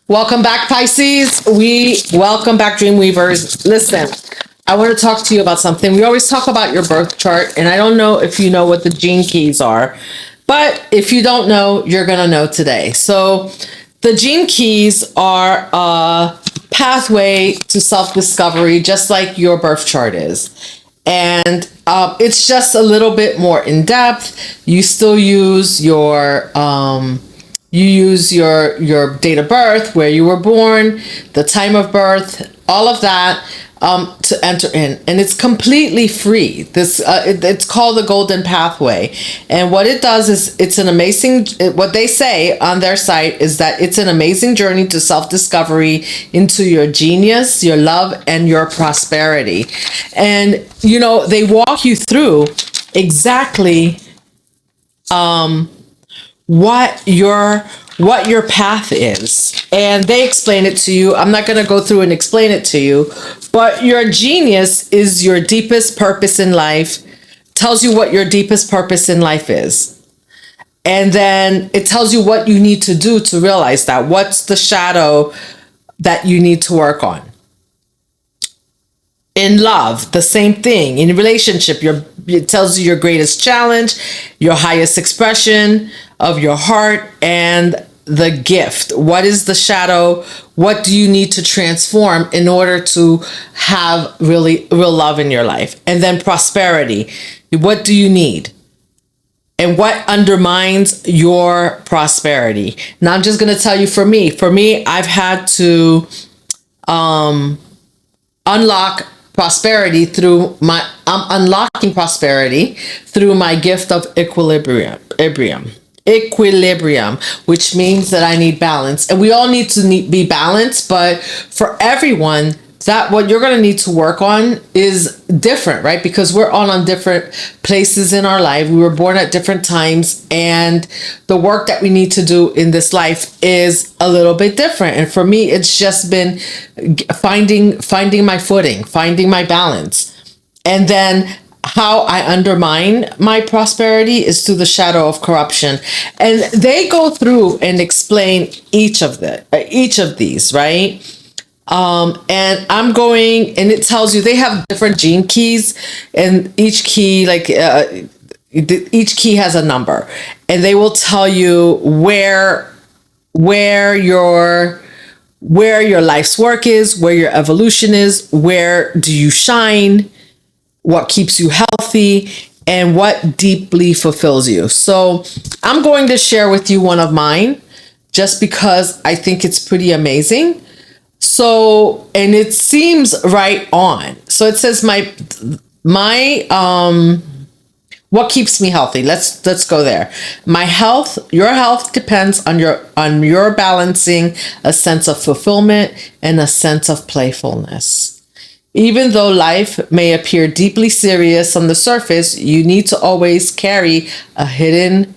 Welcome back, Pisces. Welcome back, Dreamweavers. Listen, I want to talk to you about something. We always talk about your birth chart, and I don't know if you know what the gene keys are, but if you don't know, you're going to know today. So, the gene keys are a pathway to self discovery, just like your birth chart is. And it's just a little bit more in depth. You still use your date of birth, where you were born, the time of birth, all of that, to enter in, and it's completely free. It's called the Golden Pathway, and what it does is it's an amazing. What they say on their site is that it's an amazing journey to self discovery into your genius, your love, and your prosperity. And they walk you through exactly what your path is, and they explain it to you. I'm not going to go through and explain it to you, but your genius is your deepest purpose in life. Tells you what your deepest purpose in life is, and then it tells you what you need to do to realize that. What's the shadow that you need to work on? In love, the same thing. In relationship, it tells you your greatest challenge, your highest expression of your heart, and the gift. What is the shadow? What do you need to transform in order to have really real love in your life? And then prosperity. What do you need? And what undermines your prosperity? Now, I'm just going to tell you, for me, I've had to unlock prosperity through I'm unlocking prosperity through my gift of equilibrium, which means that I need balance, and we all need to be balanced. But for everyone, that what you're going to need to work on is different, right? Because we're all on different places in our life. We were born at different times, and the work that we need to do in this life is a little bit different. And for me, it's just been finding my footing, finding my balance. And then how I undermine my prosperity is through the shadow of corruption. And they go through and explain each of these, right? And I'm going, and it tells you they have different gene keys, and each key, each key has a number, and they will tell you where your life's work is, where your evolution is, where do you shine, what keeps you healthy, and what deeply fulfills you. So I'm going to share with you one of mine, just because I think it's pretty amazing. So, and it seems right on. So it says what keeps me healthy. Let's go there. Your health depends on your balancing a sense of fulfillment and a sense of playfulness. Even though life may appear deeply serious on the surface, you need to always carry a hidden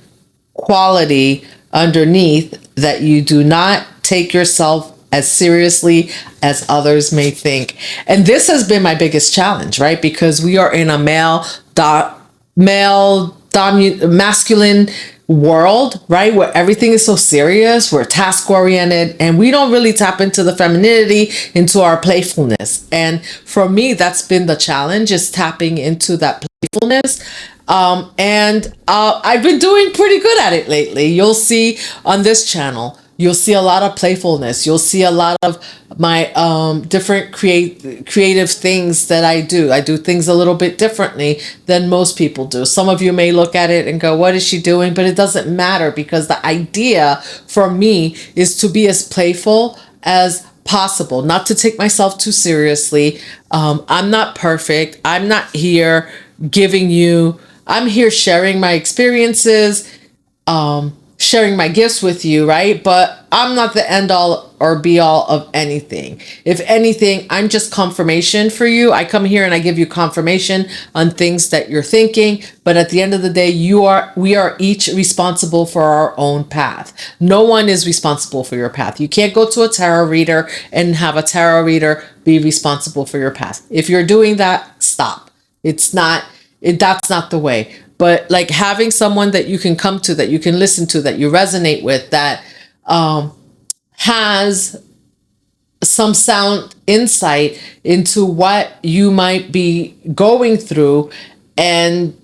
quality underneath, that you do not take yourself as seriously as others may think. And this has been my biggest challenge, right? Because we are in a masculine world, right? Where everything is so serious, we're task oriented, and we don't really tap into the femininity, into our playfulness. And for me, that's been the challenge, is tapping into that playfulness. And I've been doing pretty good at it lately. You'll see on this channel, you'll see a lot of playfulness. You'll see a lot of my different creative things that I do. I do things a little bit differently than most people do. Some of you may look at it and go, what is she doing? But it doesn't matter, because the idea for me is to be as playful as possible, not to take myself too seriously. I'm not perfect. I'm not here I'm here sharing my experiences, sharing my gifts with you, right? But I'm not the end all or be all of anything. If anything, I'm just confirmation for you. I come here and I give you confirmation on things that you're thinking. But at the end of the day, we are each responsible for our own path. No one is responsible for your path. You can't go to a tarot reader and have a tarot reader be responsible for your path. If you're doing that, stop. That's not the way. But like having someone that you can come to, that you can listen to, that you resonate with, that has some sound insight into what you might be going through, and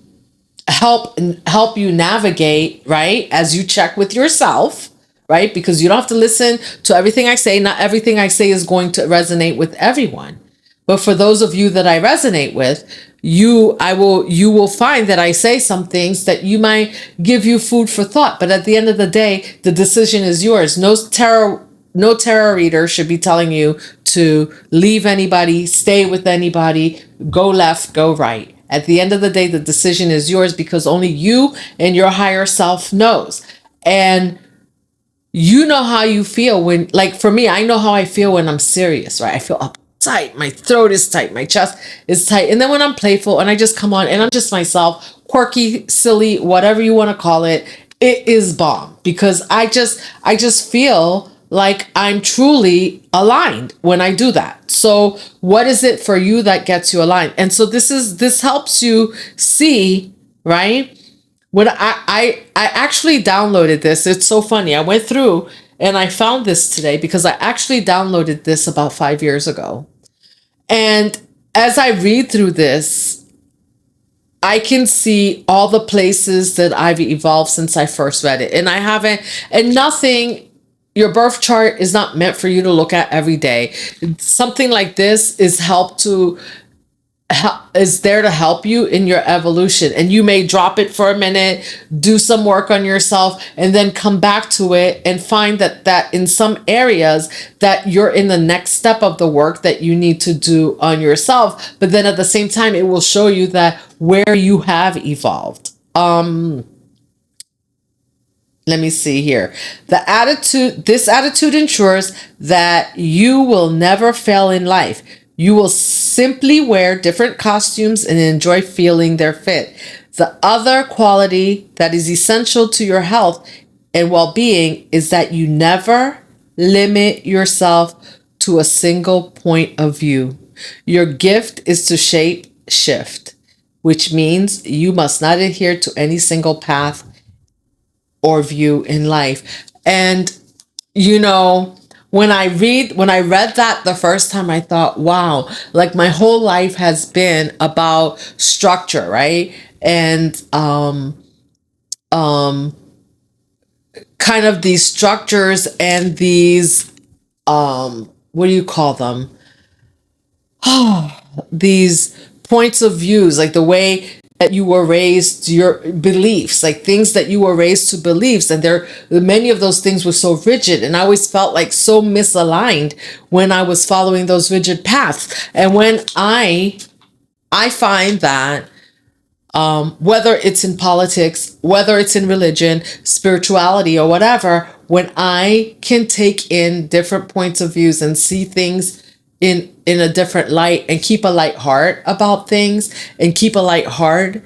help you navigate, right? As you check with yourself, right? Because you don't have to listen to everything I say. Not everything I say is going to resonate with everyone. But for those of you that I resonate with, you will find that I say some things that you might give you food for thought. But at the end of the day, the decision is yours. No tarot reader should be telling you to leave anybody, stay with anybody, go left, go right. At the end of the day, the decision is yours, because only you and your higher self knows. And you know how you feel when, like for me, I know how I feel when I'm serious, right? I feel uptight, my throat is tight, my chest is tight. And then when I'm playful and I just come on and I'm just myself, quirky, silly, whatever you want to call it, it is bomb, because I just feel like I'm truly aligned when I do that. So what is it for you that gets you aligned? And so this helps you see, right? When I actually downloaded this, it's so funny. I went through and I found this today because I actually downloaded this about 5 years ago. And as I read through this, I can see all the places that I've evolved since I first read it. And I haven't, and nothing, your birth chart is not meant for you to look at every day. Something like this is there to help you in your evolution, and you may drop it for a minute, do some work on yourself, and then come back to it and find that in some areas that you're in the next step of the work that you need to do on yourself. But then at the same time, it will show you that where you have evolved. Let me see here. This attitude ensures that you will never fail in life. You will simply wear different costumes and enjoy feeling their fit. The other quality that is essential to your health and well-being is that you never limit yourself to a single point of view. Your gift is to shape shift, which means you must not adhere to any single path or view in life. And you know, when I read that the first time, I thought, wow, like my whole life has been about structure, right? And kind of these structures and these what do you call them? These points of views, like the way that you were raised, your beliefs, like things that you were raised to beliefs. And there, many of those things were so rigid. And I always felt like so misaligned when I was following those rigid paths. And when I find that whether it's in politics, whether it's in religion, spirituality, or whatever, when I can take in different points of views and see things in a different light, and keep a light heart about things, and keep a light heart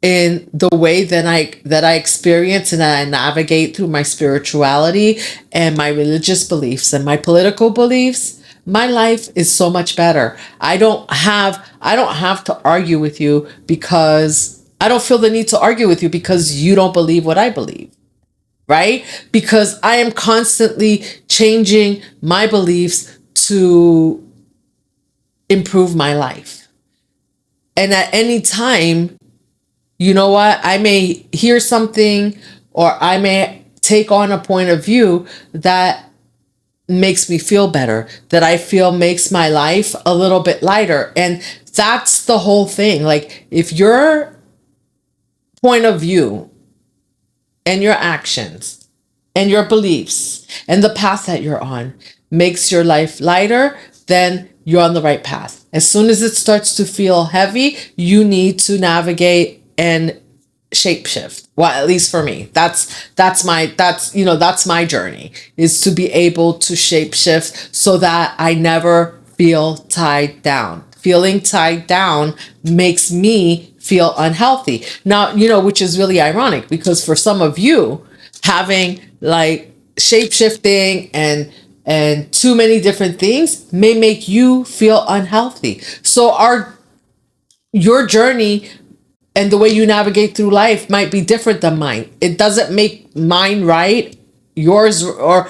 in the way that I experience and that I navigate through my spirituality and my religious beliefs and my political beliefs, my life is so much better. I don't have to argue with you, because I don't feel the need to argue with you because you don't believe what I believe. Right? Because I am constantly changing my beliefs to improve my life. And at any time, you know what? I may hear something, or I may take on a point of view that makes me feel better, that I feel makes my life a little bit lighter. And that's the whole thing. Like, if your point of view and your actions and your beliefs and the path that you're on makes your life lighter, then you're on the right path. As soon as it starts to feel heavy, you need to navigate and shapeshift. Well, at least for me, that's my journey, is to be able to shapeshift so that I never feel tied down. Feeling tied down makes me feel unhealthy. Now, which is really ironic, because for some of you, having like shapeshifting and too many different things may make you feel unhealthy. So your journey and the way you navigate through life might be different than mine. It doesn't make mine right yours or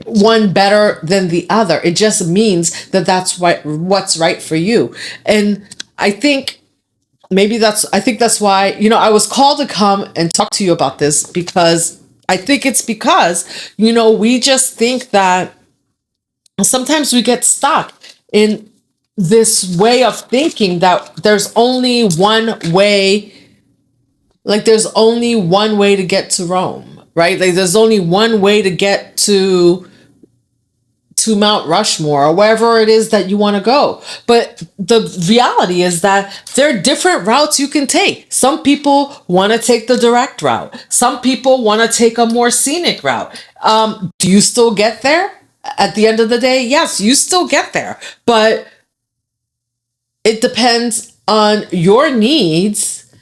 one better than the other. It just means that that's what's right for you. And I think I think that's why, I was called to come and talk to you about this, because I think it's because, we just think that sometimes we get stuck in this way of thinking that there's only one way, like there's only one way to get to Rome, right? Like there's only one way to get to Mount Rushmore or wherever it is that you want to go. But the reality is that there are different routes you can take. Some people want to take the direct route. Some people want to take a more scenic route. Do you still get there? At the end of the day, yes, you still get there. But it depends on your needs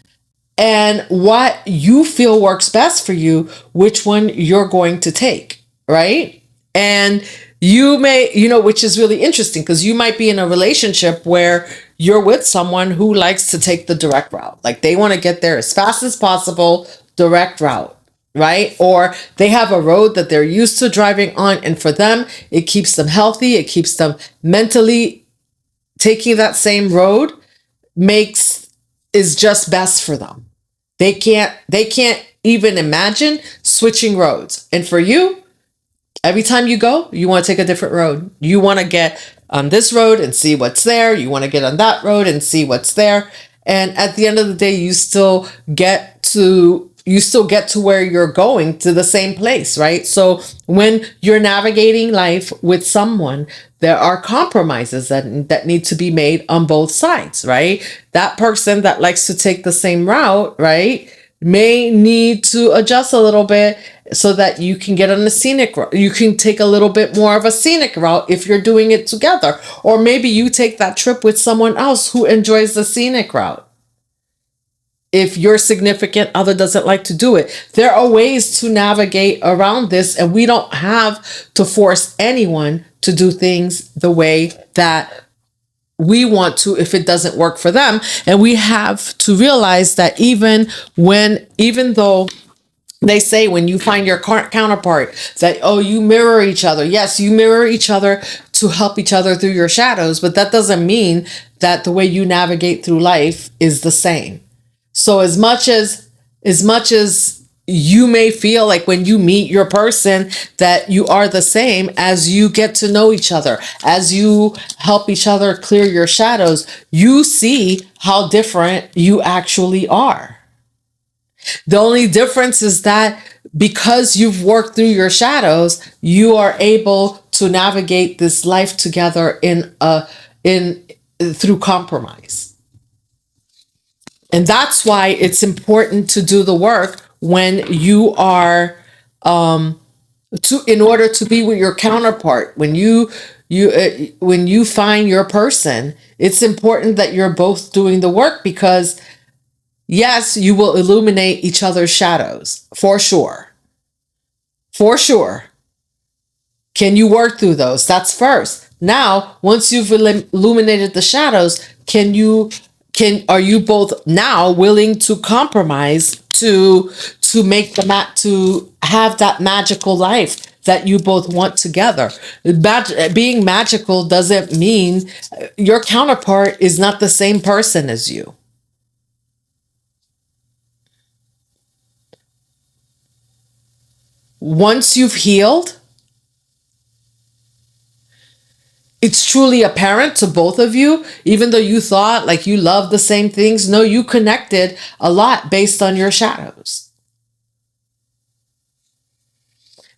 and what you feel works best for you, which one you're going to take, right? And you may, which is really interesting, because you might be in a relationship where you're with someone who likes to take the direct route. Like they want to get there as fast as possible, direct route, right? Or they have a road that they're used to driving on. And for them, it keeps them healthy. It keeps them mentally. Taking that same road is just best for them. They can't even imagine switching roads. And for you, every time you go, you want to take a different road. You want to get on this road and see what's there. You want to get on that road and see what's there. And at the end of the day, you still get to where you're going, to the same place, right? So when you're navigating life with someone, there are compromises that need to be made on both sides, right? That person that likes to take the same route, right, may need to adjust a little bit so that you can get on the scenic route. You can take a little bit more of a scenic route if you're doing it together. Or maybe you take that trip with someone else who enjoys the scenic route. If your significant other doesn't like to do it, there are ways to navigate around this, and we don't have to force anyone to do things the way that we want to if it doesn't work for them. And we have to realize that even though they say when you find your counterpart that, oh, you mirror each other. Yes, you mirror each other to help each other through your shadows, but that doesn't mean that the way you navigate through life is the same. So as much as you may feel like when you meet your person that you are the same, as you get to know each other, as you help each other clear your shadows, you see how different you actually are. The only difference is that because you've worked through your shadows, you are able to navigate this life together through compromise. And that's why it's important to do the work when you are, in order to be with your counterpart. When you find your person, it's important that you're both doing the work, because yes, you will illuminate each other's shadows, for sure. For sure. Can you work through those? That's first. Now, once you've illuminated the shadows, are you both now willing to compromise to have that magical life that you both want together? Being magical doesn't mean your counterpart is not the same person as you. Once you've healed, it's truly apparent to both of you, even though you thought like you loved the same things. No, you connected a lot based on your shadows.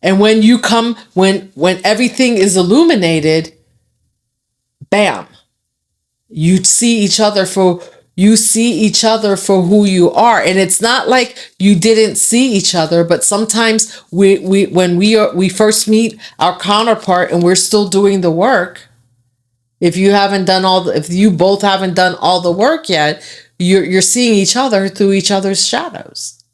And when everything is illuminated, bam, you see each other for who you are. And it's not like you didn't see each other, but sometimes when we first meet our counterpart and we're still doing the work, if you both haven't done all the work yet, you're seeing each other through each other's shadows.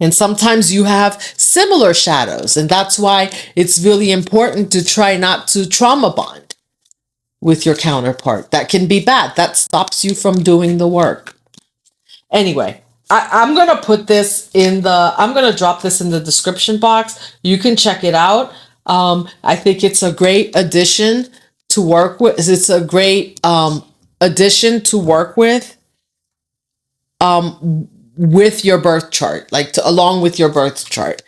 And sometimes you have similar shadows, and that's why it's really important to try not to trauma bond with your counterpart. That can be bad. That stops you from doing the work. Anyway, I'm gonna put this in the. I'm gonna drop this in the description box. You can check it out. I think it's a great addition to work with. It's a great addition to work with your birth chart, like to along with your birth chart.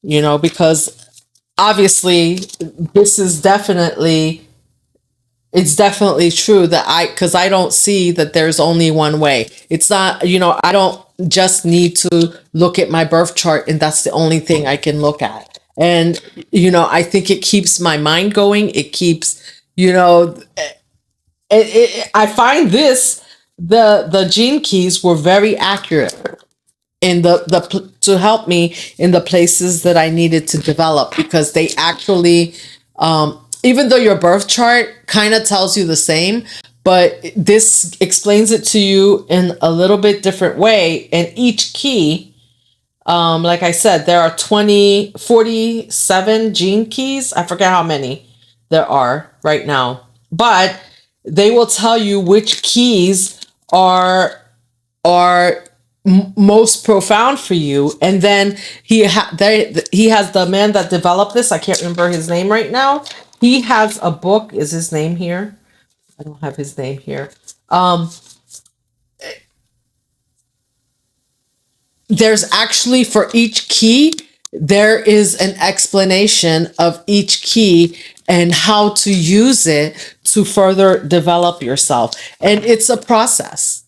Because obviously this is definitely it's definitely true that because I don't see that there's only one way. It's not, I don't just need to look at my birth chart and that's the only thing I can look at. And, I think it keeps my mind going. It keeps, I find the gene keys were very accurate in to help me in the places that I needed to develop, because they actually, even though your birth chart kind of tells you the same, but this explains it to you in a little bit different way. And each key, like I said, there are 47 gene keys. I forget how many there are right now, but they will tell you which keys are most profound for you. And then he has the man that developed this. I can't remember his name right now. He has a book. Is his name here? I don't have his name here. There's actually, for each key, there is an explanation of each key and how to use it to further develop yourself. And it's a process,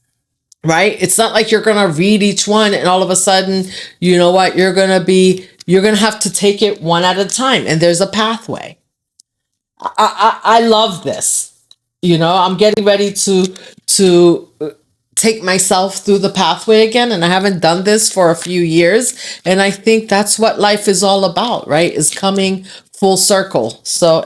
right? It's not like you're going to read each one and all of a sudden, you know what, you're going to have to take it one at a time. And there's a pathway. I love this. I'm getting ready to take myself through the pathway again. And I haven't done this for a few years. And I think that's what life is all about, right? Is coming full circle. So,